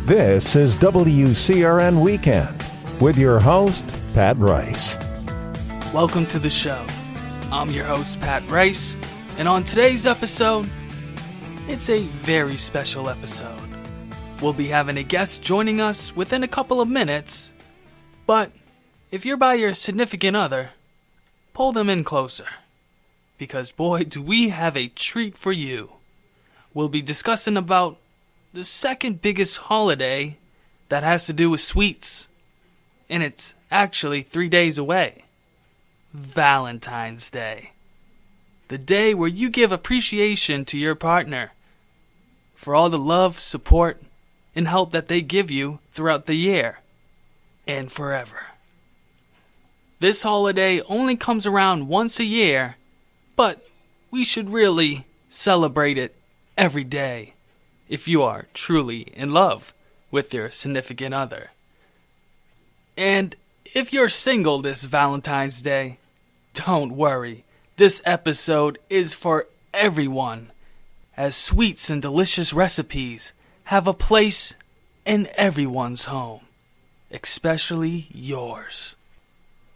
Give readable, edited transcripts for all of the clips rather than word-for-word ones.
This is WCRN Weekend with your host, Pat Rice. Welcome to the show. I'm your host, Pat Rice, and on today's episode, it's a very special episode. We'll be having a guest joining us within a couple of minutes, but if you're by your significant other, pull them in closer, because boy, do we have a treat for you. We'll be discussing about the second biggest holiday that has to do with sweets, and it's actually 3 days away. Valentine's Day. The day where you give appreciation to your partner for all the love, support, and help that they give you throughout the year and forever. This holiday only comes around once a year, but we should really celebrate it every day if you are truly in love with your significant other. And if you're single this Valentine's Day, don't worry. This episode is for everyone, as sweets and delicious recipes have a place in everyone's home, especially yours.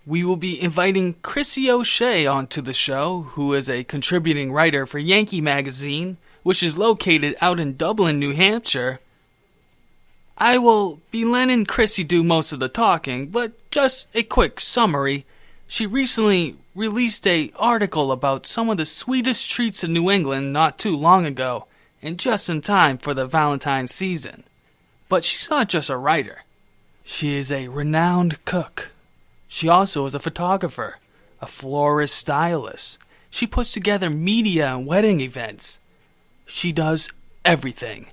We will be inviting Krissy OShea onto the show, who is a contributing writer for Yankee Magazine, which is located out in Dublin, New Hampshire. I will be letting Krissy do most of the talking, but just a quick summary. She recently released an article about some of the sweetest treats in New England not too long ago, and just in time for the Valentine's season. But she's not just a writer. She is a renowned cook. She also is a photographer, a florist stylist. She puts together media and wedding events. She does everything.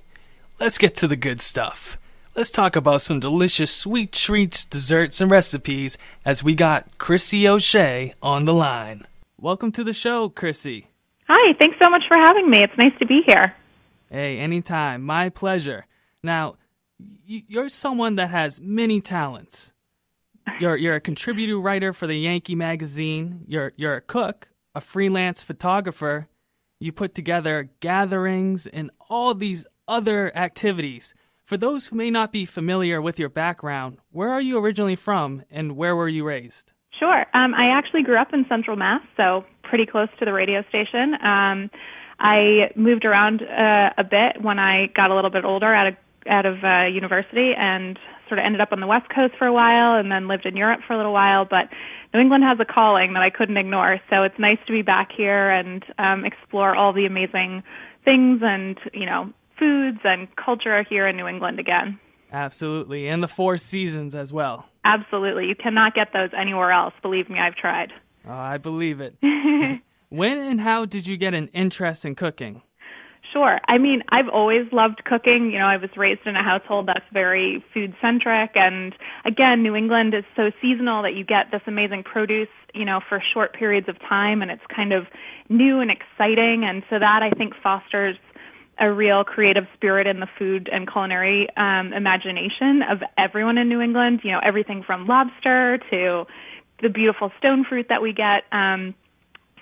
Let's get to the good stuff. Let's talk about some delicious sweet treats, desserts, and recipes as we got Krissy OShea on the line. Welcome to the show, Krissy. Hi, thanks so much for having me. It's nice to be here. Hey, anytime. My pleasure. Now, you're someone that has many talents. You're a contributing writer for the Yankee Magazine. You're a cook, a freelance photographer. You put together gatherings and all these other activities. For those who may not be familiar with your background, where are you originally from and where were you raised? Sure. I actually grew up in Central Mass, so pretty close to the radio station. I moved around a bit when I got a little bit older out of university and sort of ended up on the West Coast for a while and then lived in Europe for a little while. But New England has a calling that I couldn't ignore, so it's nice to be back here and explore all the amazing things and, foods and culture here in New England again. Absolutely, and the Four Seasons as well. Absolutely. You cannot get those anywhere else. Believe me, I've tried. Oh, I believe it. When and how did you get an interest in cooking? Sure. I mean, I've always loved cooking. I was raised in a household that's very food-centric. And again, New England is so seasonal that you get this amazing produce, for short periods of time. And it's kind of new and exciting. And so that, I think, fosters a real creative spirit in the food and culinary imagination of everyone in New England. Everything from lobster to the beautiful stone fruit that we get.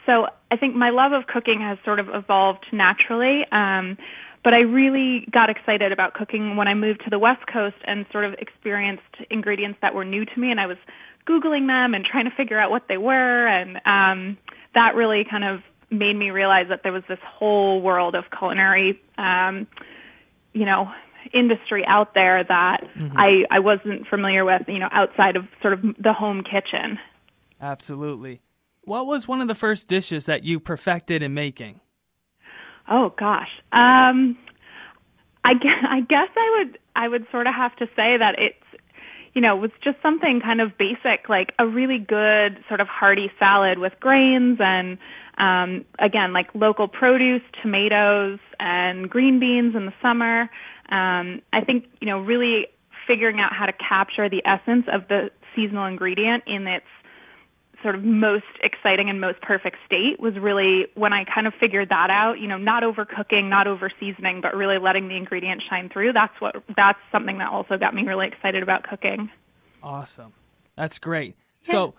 So I think my love of cooking has sort of evolved naturally, but I really got excited about cooking when I moved to the West Coast and sort of experienced ingredients that were new to me, and I was Googling them and trying to figure out what they were, and that really kind of made me realize that there was this whole world of culinary, industry out there that I wasn't familiar with, outside of sort of the home kitchen. Absolutely. What was one of the first dishes that you perfected in making? Oh gosh, I guess I would sort of have to say that it's was just something kind of basic, like a really good sort of hearty salad with grains and again, like local produce, tomatoes and green beans in the summer. I think really figuring out how to capture the essence of the seasonal ingredient in its sort of most exciting and most perfect state was really when I kind of figured that out, not overcooking, not over seasoning, but really letting the ingredients shine through. That's something that also got me really excited about cooking. Awesome. That's great. Yeah. So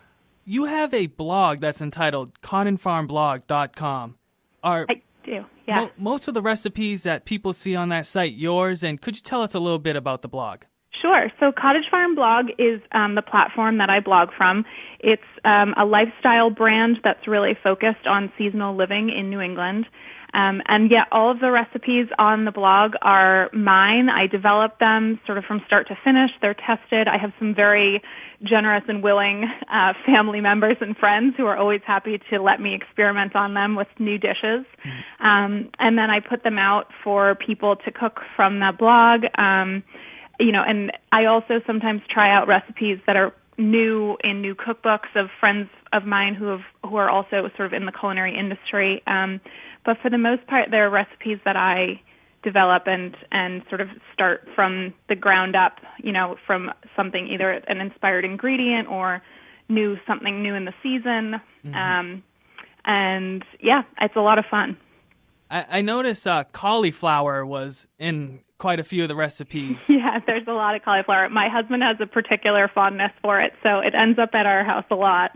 you have a blog that's entitled cottonfarmblog.com. I do. Yeah. Most of the recipes that people see on that site, yours, and could you tell us a little bit about the blog? Sure. So Cottage Farm Blog is the platform that I blog from. It's a lifestyle brand that's really focused on seasonal living in New England. And yeah, all of the recipes on the blog are mine. I develop them sort of from start to finish. They're tested. I have some very generous and willing family members and friends who are always happy to let me experiment on them with new dishes. And then I put them out for people to cook from that blog. And I also sometimes try out recipes that are new in new cookbooks of friends of mine who are also sort of in the culinary industry. But for the most part, they're recipes that I develop and sort of start from the ground up, from something, either an inspired ingredient or something new in the season. Mm-hmm. And yeah, it's a lot of fun. I noticed cauliflower was in quite a few of the recipes. Yeah, there's a lot of cauliflower. My husband has a particular fondness for it, so it ends up at our house a lot.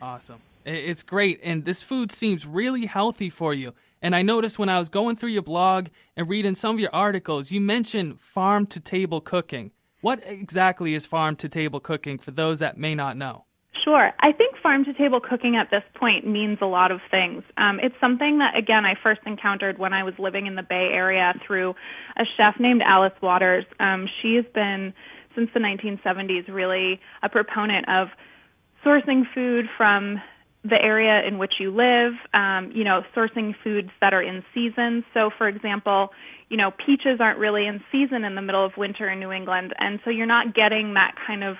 Awesome. It's great, and this food seems really healthy for you. And I noticed when I was going through your blog and reading some of your articles, you mentioned farm-to-table cooking. What exactly is farm-to-table cooking for those that may not know? Sure. I think farm-to-table cooking at this point means a lot of things. It's something that, again, I first encountered when I was living in the Bay Area through a chef named Alice Waters. She has been, since the 1970s, really a proponent of sourcing food from the area in which you live, sourcing foods that are in season. So, for example, peaches aren't really in season in the middle of winter in New England, and so you're not getting that kind of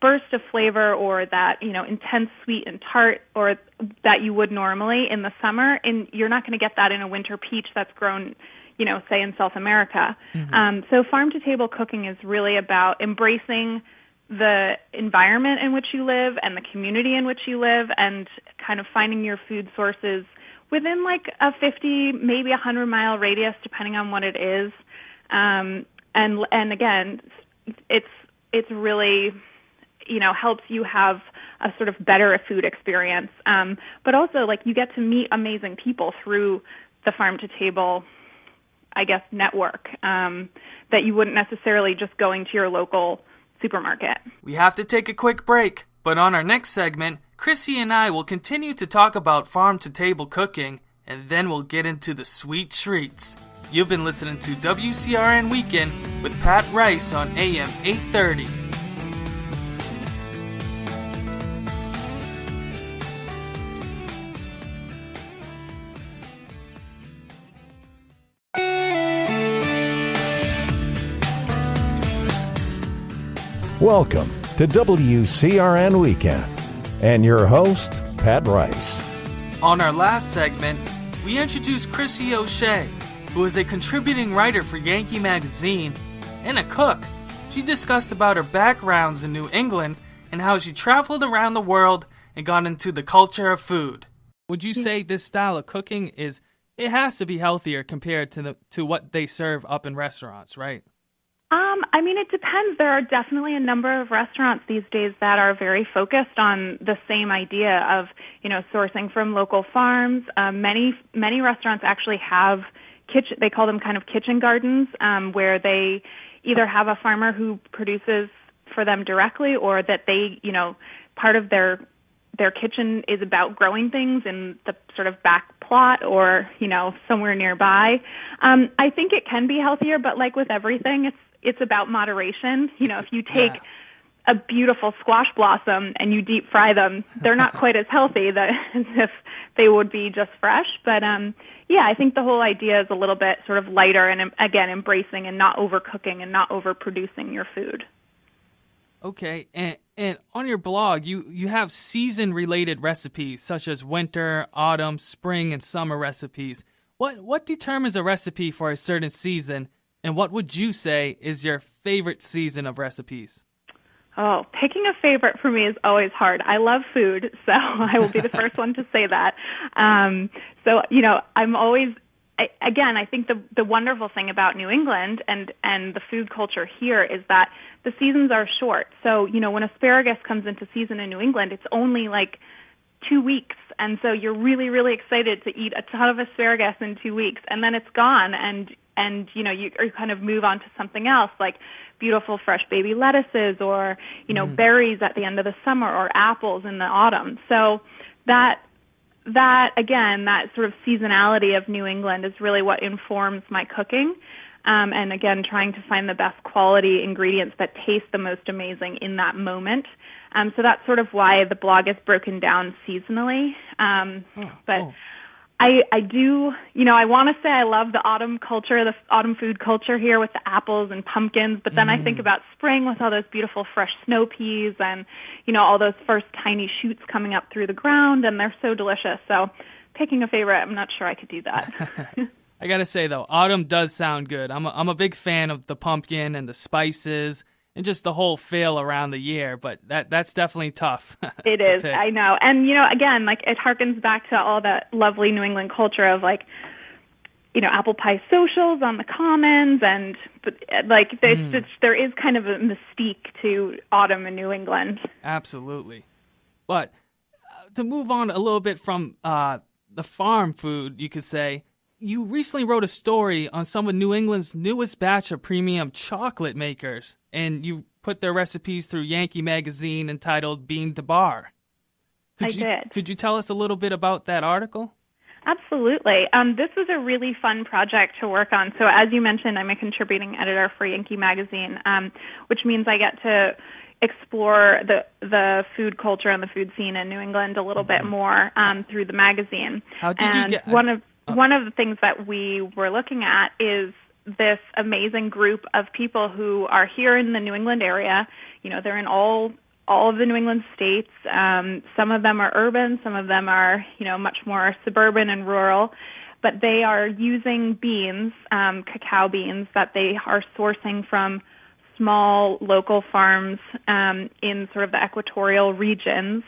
burst of flavor or that, intense sweet and tart or that you would normally in the summer. And you're not going to get that in a winter peach that's grown, say in South America. Mm-hmm. So farm-to-table cooking is really about embracing the environment in which you live and the community in which you live and kind of finding your food sources within like a 50, maybe 100-mile radius, depending on what it is. And again, it's really, helps you have a sort of better food experience. But also, like, you get to meet amazing people through the farm-to-table, I guess, network that you wouldn't necessarily just going to your local supermarket. We have to take a quick break, but on our next segment, Krissy and I will continue to talk about farm-to-table cooking, and then we'll get into the sweet treats. You've been listening to WCRN Weekend with Pat Rice on AM 830. Welcome to WCRN Weekend and your host, Pat Rice. On our last segment, we introduced Krissy OShea, who is a contributing writer for Yankee Magazine and a cook. She discussed about her backgrounds in New England and how she traveled around the world and got into the culture of food. Would you say this style of cooking it has to be healthier compared to what they serve up in restaurants, right? It depends. There are definitely a number of restaurants these days that are very focused on the same idea of, sourcing from local farms. Many restaurants actually have they call them kind of kitchen gardens, where they either have a farmer who produces for them directly or that they, part of their kitchen is about growing things in the sort of back plot or, somewhere nearby. I think it can be healthier, but like with everything, it's about moderation. If you take a beautiful squash blossom and you deep fry them, they're not quite as healthy as if they would be just fresh. But I think the whole idea is a little bit sort of lighter and, again, embracing and not overcooking and not overproducing your food. Okay, and on your blog, you have season-related recipes such as winter, autumn, spring, and summer recipes. What determines a recipe for a certain season, and what would you say is your favorite season of recipes? Oh, picking a favorite for me is always hard. I love food, so I will be the first one to say that. I'm always, I think the wonderful thing about New England and the food culture here is that the seasons are short. So, when asparagus comes into season in New England, it's only like 2 weeks And so you're really, really excited to eat a ton of asparagus in 2 weeks, and then it's gone, and you kind of move on to something else, like beautiful fresh baby lettuces, or berries at the end of the summer, or apples in the autumn. So that again, that sort of seasonality of New England is really what informs my cooking. And again, trying to find the best quality ingredients that taste the most amazing in that moment. So that's sort of why the blog is broken down seasonally. I do, I want to say I love the autumn culture, the autumn food culture here with the apples and pumpkins, but then I think about spring with all those beautiful fresh snow peas and, all those first tiny shoots coming up through the ground, and they're so delicious. So picking a favorite, I'm not sure I could do that. I got to say, though, autumn does sound good. I'm a big fan of the pumpkin and the spices and just the whole feel around the year, but that's definitely tough. It is, I know. And, again, like it harkens back to all that lovely New England culture of like, apple pie socials on the commons, and there is kind of a mystique to autumn in New England. Absolutely. But to move on a little bit from the farm food, you could say, you recently wrote a story on some of New England's newest batch of premium chocolate makers, and you put their recipes through Yankee Magazine entitled Bean to Bar. Could you tell us a little bit about that article? Absolutely. This was a really fun project to work on. So as you mentioned, I'm a contributing editor for Yankee Magazine, which means I get to explore the food culture and the food scene in New England a little bit more through the magazine. How did you get... One of the things that we were looking at is this amazing group of people who are here in the New England area. They're in all of the New England states. Some of them are urban, some of them are, much more suburban and rural. But they are using beans, cacao beans, that they are sourcing from small local farms in sort of the equatorial regions.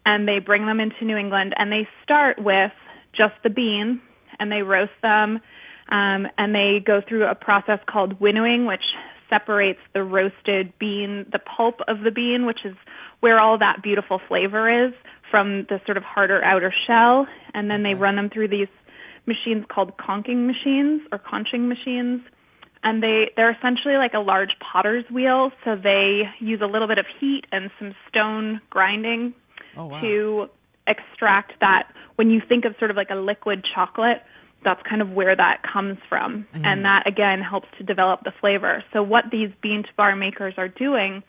And they bring them into New England, and they start with just the bean, and they roast them, and they go through a process called winnowing, which separates the roasted bean, the pulp of the bean, which is where all that beautiful flavor is, from the sort of harder outer shell. And then they run them through these machines called conching machines, and they're essentially like a large potter's wheel. So they use a little bit of heat and some stone grinding to extract that. When you think of sort of like a liquid chocolate, that's kind of where that comes from. And that, again, helps to develop the flavor. So what these bean to bar makers are doing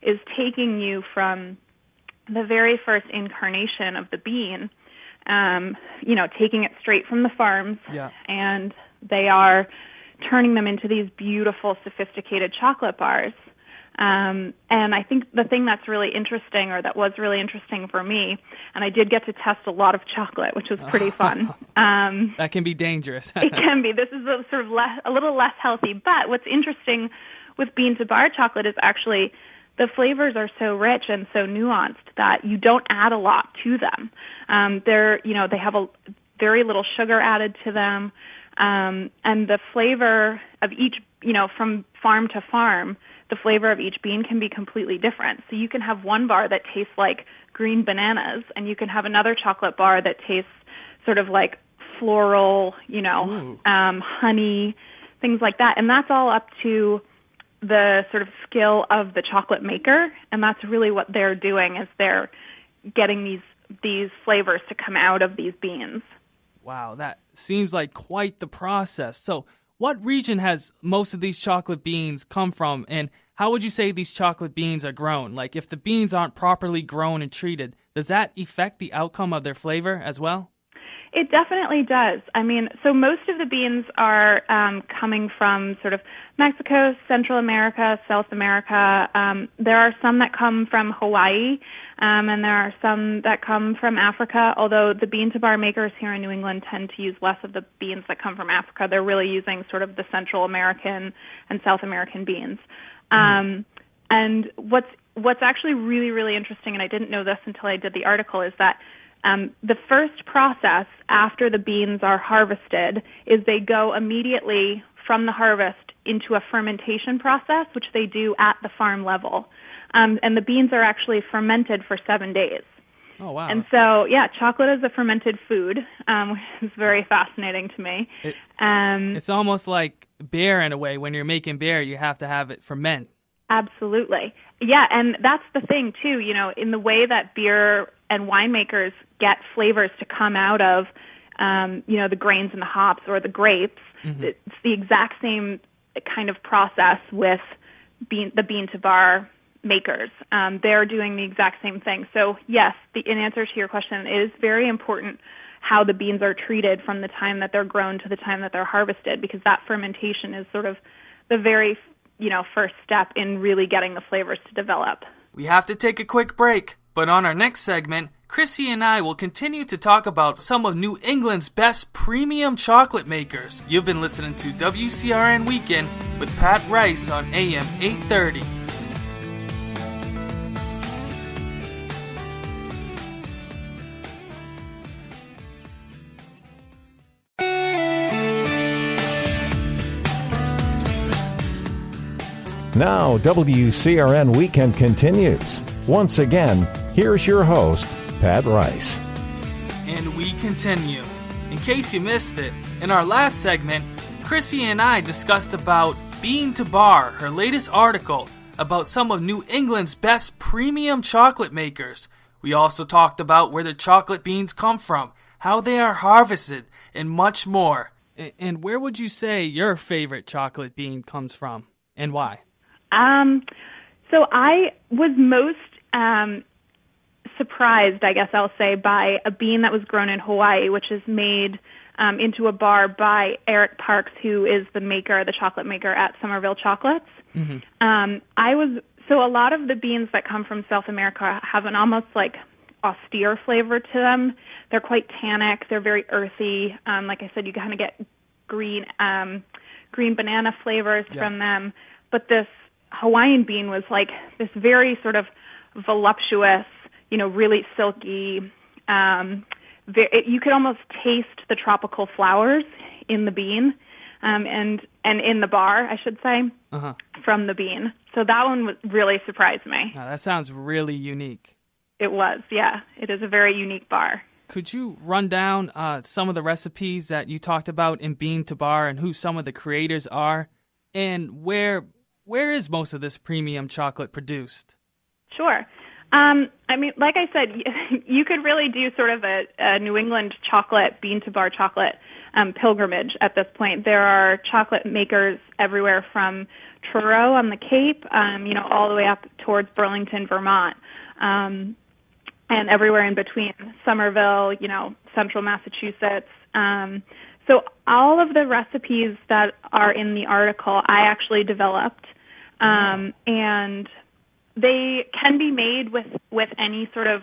is taking you from the very first incarnation of the bean, taking it straight from the farms, and they are turning them into these beautiful, sophisticated chocolate bars. And I think the thing that's really interesting, or that was really interesting for me, and I did get to test a lot of chocolate, which was pretty fun. That can be dangerous. It can be. This is a little less healthy. But what's interesting with bean to bar chocolate is actually the flavors are so rich and so nuanced that you don't add a lot to them. They have a very little sugar added to them, and the flavor of each, from farm to farm, the flavor of each bean can be completely different. So you can have one bar that tastes like green bananas, and you can have another chocolate bar that tastes sort of like floral, honey, things like that. And that's all up to the sort of skill of the chocolate maker. And that's really what they're doing, is they're getting these flavors to come out of these beans. Wow, that seems like quite the process. So what region has most of these chocolate beans come from, and how would you say these chocolate beans are grown? Like, if the beans aren't properly grown and treated, does that affect the outcome of their flavor as well? It definitely does. I mean, so most of the beans are coming from sort of Mexico, Central America, South America. There are some that come from Hawaii, and there are some that come from Africa, although the bean to bar makers here in New England tend to use less of the beans that come from Africa. They're really using sort of the Central American and South American beans. And what's actually really, really interesting, and I didn't know this until I did the article, is that the first process after the beans are harvested is they go immediately from the harvest into a fermentation process, which they do at the farm level. And the beans are actually fermented for 7 days. Oh, wow. And so, yeah, chocolate is a fermented food, which is very fascinating to me. It's almost like beer in a way. When you're making beer, you have to have it ferment. Absolutely. Yeah, and that's the thing, too, in the way that beer and winemakers get flavors to come out of, the grains and the hops or the grapes. Mm-hmm. It's the exact same kind of process with the bean to bar makers. They're doing the exact same thing. So, yes, in answer to your question, it is very important how the beans are treated from the time that they're grown to the time that they're harvested, because that fermentation is sort of the very first step in really getting the flavors to develop. We have to take a quick break, but on our next segment, Krissy and I will continue to talk about some of New England's best premium chocolate makers. You've been listening to WCRN Weekend with Pat Rice on AM 830. Now, WCRN Weekend continues. Once again, here's your host, Pat Rice. And we continue. In case you missed it, in our last segment, Krissy and I discussed about Bean to Bar, her latest article about some of New England's best premium chocolate makers. We also talked about where the chocolate beans come from, how they are harvested, and much more. And where would you say your favorite chocolate bean comes from, and why? So I was most surprised, I guess I'll say, by a bean that was grown in Hawaii, which is made into a bar by Eric Parks, who is the chocolate maker at Somerville Chocolates. Mm-hmm. So a lot of the beans that come from South America have an almost like austere flavor to them. They're quite tannic. They're very earthy. Like I said, you kind of get green banana flavors from them. But this Hawaiian bean was like this very sort of voluptuous, really silky. You could almost taste the tropical flowers in the bean, and in the bar, I should say, from the bean. So that one really surprised me. Now, that sounds really unique. It was, yeah. It is a very unique bar. Could you run down some of the recipes that you talked about in Bean to Bar and who some of the creators are, and where is most of this premium chocolate produced? Sure. Like I said, you could really do sort of a New England chocolate, bean to bar chocolate pilgrimage at this point. There are chocolate makers everywhere from Truro on the Cape, all the way up towards Burlington, Vermont, and everywhere in between, Somerville, central Massachusetts. So all of the recipes that are in the article, I actually developed, and they can be made with any sort of,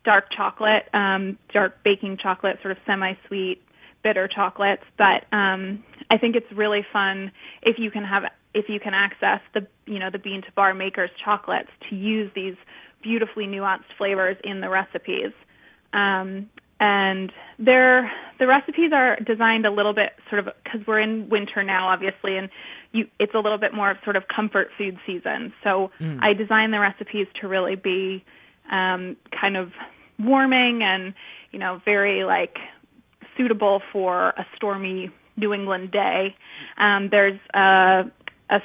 dark chocolate, dark baking chocolate, sort of semi-sweet, bitter chocolates. But I think it's really fun if you can access the bean to bar makers chocolates to use these beautifully nuanced flavors in the recipes. And the recipes are designed a little bit sort of, because we're in winter now, obviously, and it's a little bit more of sort of comfort food season. So I designed the recipes to really be kind of warming and, very suitable for a stormy New England day. There's a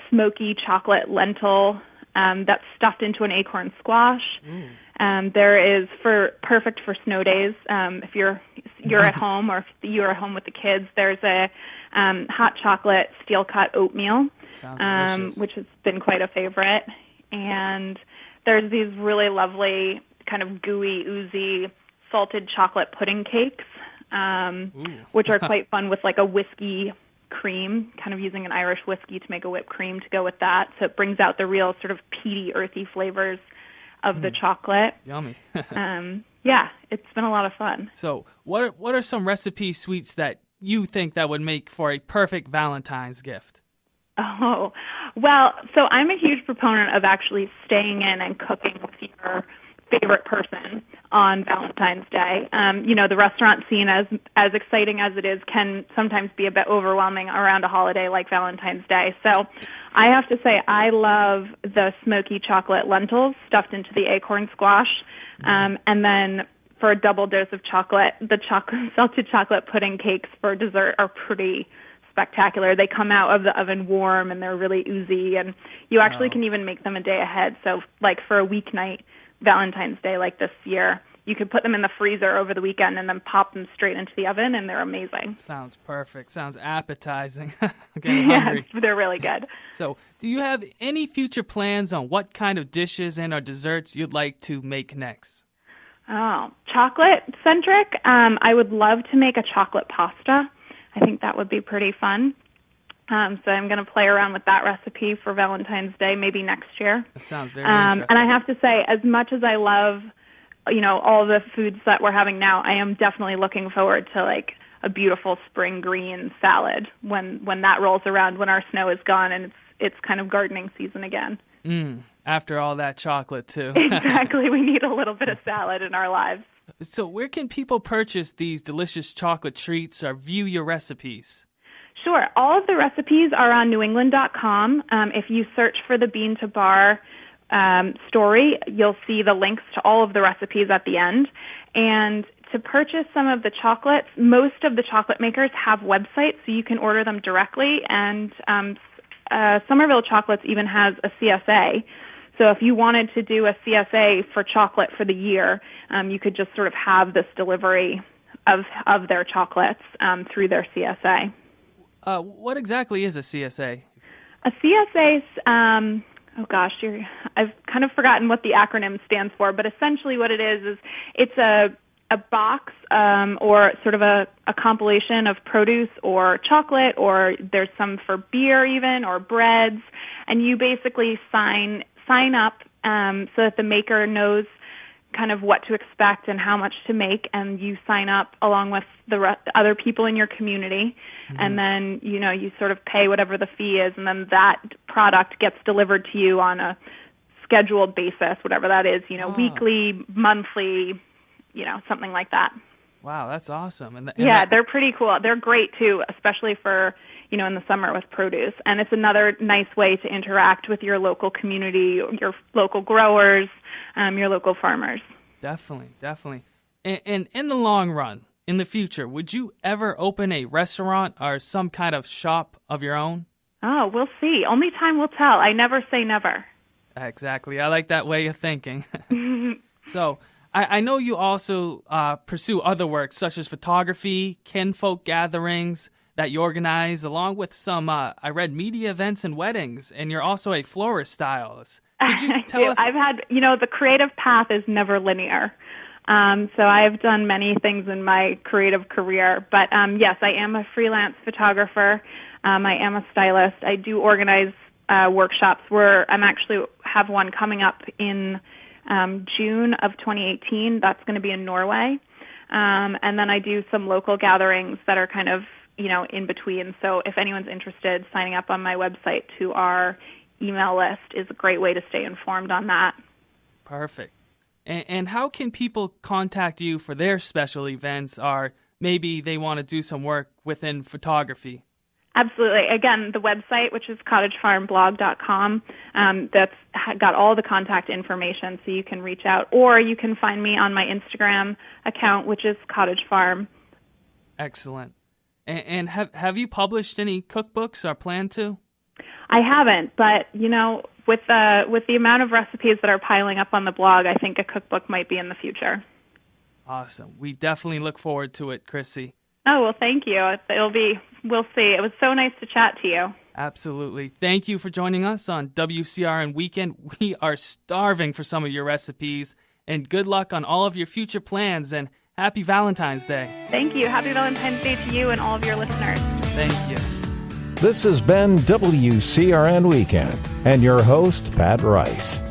smoky chocolate lentil that's stuffed into an acorn squash. There is perfect for snow days. If you're at home or if you're at home with the kids, there's a hot chocolate steel cut oatmeal, which has been quite a favorite. And there's these really lovely kind of gooey, oozy salted chocolate pudding cakes, which are quite fun with like a whiskey cream, kind of using an Irish whiskey to make a whipped cream to go with that. So it brings out the real sort of peaty, earthy flavors of the chocolate. Yummy. Yeah, it's been a lot of fun. So what are some recipe sweets that you think that would make for a perfect Valentine's gift? Oh, well, so I'm a huge proponent of actually staying in and cooking with your favorite person. on Valentine's Day. The restaurant scene, as exciting as it is, can sometimes be a bit overwhelming around a holiday like Valentine's Day. So I have to say I love the smoky chocolate lentils stuffed into the acorn squash. And then for a double dose of chocolate, the salted chocolate pudding cakes for dessert are pretty spectacular. They come out of the oven warm and they're really oozy, and you actually can even make them a day ahead. So like for a weeknight Valentine's Day like this year, you could put them in the freezer over the weekend and then pop them straight into the oven, and they're amazing. Sounds perfect. Sounds appetizing. I'm getting hungry. Yeah, they're really good. So do you have any future plans on what kind of dishes and or desserts you'd like to make next? Oh, chocolate-centric. I would love to make a chocolate pasta. I think that would be pretty fun. So I'm going to play around with that recipe for Valentine's Day, maybe next year. That sounds very interesting. And I have to say, as much as I love, all the foods that we're having now, I am definitely looking forward to like a beautiful spring green salad when that rolls around, when our snow is gone and it's kind of gardening season again. After all that chocolate, too. Exactly. We need a little bit of salad in our lives. So where can people purchase these delicious chocolate treats or view your recipes? Sure. All of the recipes are on newengland.com. If you search for the Bean to Bar story, you'll see the links to all of the recipes at the end. And to purchase some of the chocolates, most of the chocolate makers have websites, so you can order them directly. And Somerville Chocolates even has a CSA. So if you wanted to do a CSA for chocolate for the year, you could just sort of have this delivery of their chocolates through their CSA. What exactly is a CSA? A CSA, I've kind of forgotten what the acronym stands for, but essentially what it is it's a box or sort of a compilation of produce or chocolate, or there's some for beer even, or breads, and you basically sign up so that the maker knows kind of what to expect and how much to make, and you sign up along with the other people in your community, and then you sort of pay whatever the fee is, and then that product gets delivered to you on a scheduled basis, whatever that is, weekly, monthly, something like that. Wow, that's awesome. And they're pretty cool. They're great too, especially for in the summer with produce. And it's another nice way to interact with your local community, your local growers, your local farmers. Definitely. And in the long run, in the future, would you ever open a restaurant or some kind of shop of your own? Oh, we'll see. Only time will tell. I never say never. Exactly. I like that way of thinking. So I know you also pursue other work such as photography, kinfolk gatherings that you organize, along with some, I read, media events and weddings, and you're also a florist stylist. Could you tell us? I've had, the creative path is never linear. So I've done many things in my creative career. But yes, I am a freelance photographer. I am a stylist. I do organize workshops where I'm actually have one coming up in June of 2018. That's going to be in Norway. And then I do some local gatherings that are kind of, in between. So if anyone's interested, signing up on my website to our email list is a great way to stay informed on that. Perfect. And how can people contact you for their special events, or maybe they want to do some work within photography? Absolutely. Again, the website, which is cottagefarmblog.com, that's got all the contact information, so you can reach out. Or you can find me on my Instagram account, which is Cottage Farm. Excellent. And have you published any cookbooks or plan to? I haven't, but, with the amount of recipes that are piling up on the blog, I think a cookbook might be in the future. Awesome. We definitely look forward to it, Krissy. Oh, well, thank you. We'll see. It was so nice to chat to you. Absolutely. Thank you for joining us on WCRN Weekend. We are starving for some of your recipes, and good luck on all of your future plans, and happy Valentine's Day. Thank you. Happy Valentine's Day to you and all of your listeners. Thank you. This has been WCRN Weekend and your host, Pat Rice.